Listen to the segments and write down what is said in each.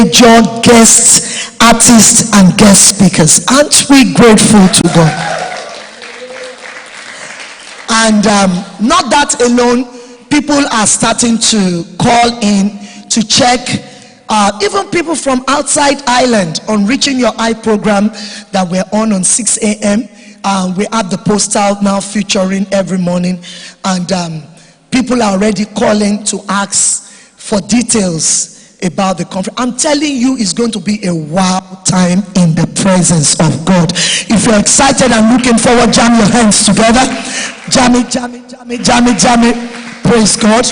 major guest artists and guest speakers. Aren't we grateful to God? And not that alone, people are starting to call in to check. Even people from outside Ireland on Reaching Your Eye program that we're on 6 a.m. We have the postal now featuring every morning, and people are already calling to ask for details about the conference. I'm telling you, it's going to be a wow time in the presence of God. If you're excited and looking forward, jam your hands together. Jam it, jam it, jam it, jam it, jam it. Praise God.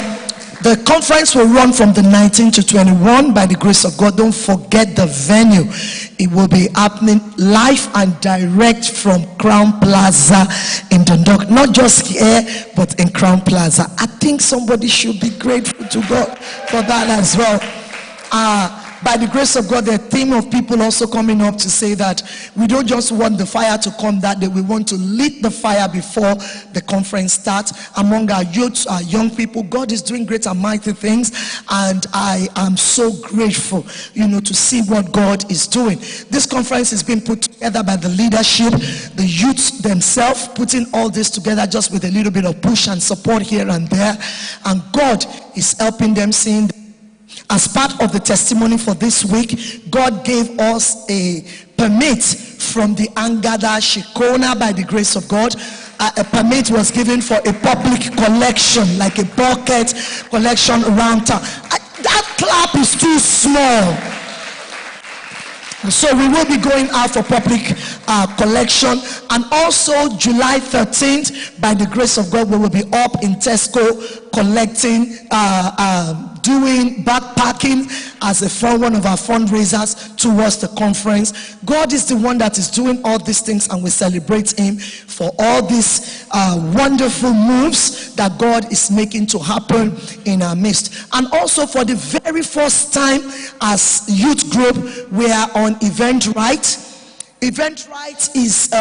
The conference will run from the 19th to 21 by the grace of God. Don't forget the venue. It will be happening live and direct from Crown Plaza in Dundalk. Not just here, but in Crown Plaza. I think somebody should be grateful to God for that as well. By the grace of God, the theme of people also coming up to say that we don't just want the fire to come that day. We want to lit the fire before the conference starts among our youth, our young people. God is doing great and mighty things, and I am so grateful, to see what God is doing. This conference is being put together by the leadership, the youth themselves, putting all this together just with a little bit of push and support here and there, and God is helping them, seeing. As part of the testimony for this week, God gave us a permit from the Angada Shikona by the grace of God. A permit was given for a public collection, like a bucket collection around town. That clap is too small. So we will be going out for public collection. And also July 13th, by the grace of God, we will be up in Tesco collecting, doing backpacking as one of our fundraisers towards the conference. God is the one that is doing all these things, and we celebrate him for all these wonderful moves that God is making to happen in our midst. And also for the very first time as youth group, we are on Eventbrite. Eventbrite is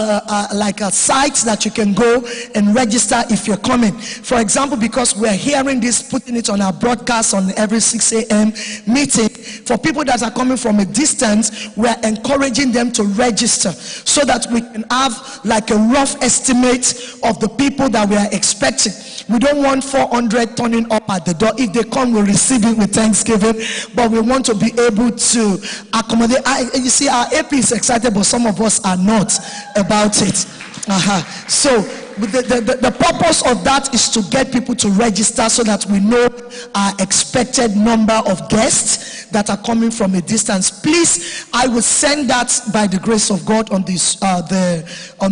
like a site that you can go and register if you're coming. For example, because we're hearing this, putting it on our broadcast on every 6 a.m. meeting, for people that are coming from a distance, we're encouraging them to register so that we can have like a rough estimate of the people that we are expecting. We don't want 400 turning up at the door. If they come, we'll receive it with thanksgiving, but we want to be able to accommodate. You see, our AP is excited, but some of us are not about it. So the purpose of that is to get people to register so that we know our expected number of guests that are coming from a distance. Please, I will send that by the grace of God on this on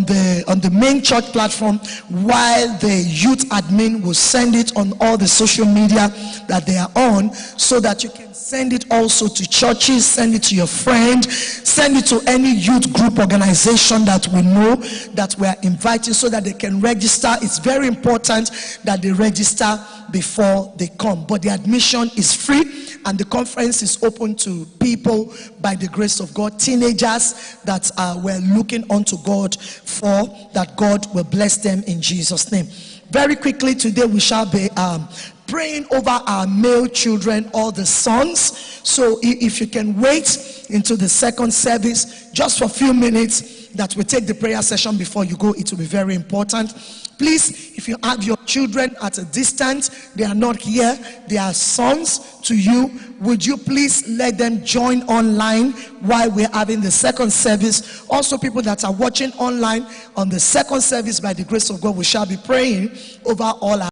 the main church platform, while the youth admin will send it on all the social media that they are on, so that you can send it also to churches, send it to your friend, send it to any youth group organization that we know that we are inviting, so that they can register. It's very important that they register before they come. But the admission is free, and the conference is open to people by the grace of God, teenagers that we're looking unto God for, that God will bless them in Jesus' name. Very quickly today we shall be praying over our male children, all the sons. So if you can wait into the second service just for a few minutes, that we take the prayer session before you go, it will be very important. Please, if you have your children at a distance, they are not here, they are sons to you, would you please let them join online while we're having the second service? Also, people that are watching online on the second service, by the grace of God, we shall be praying over all our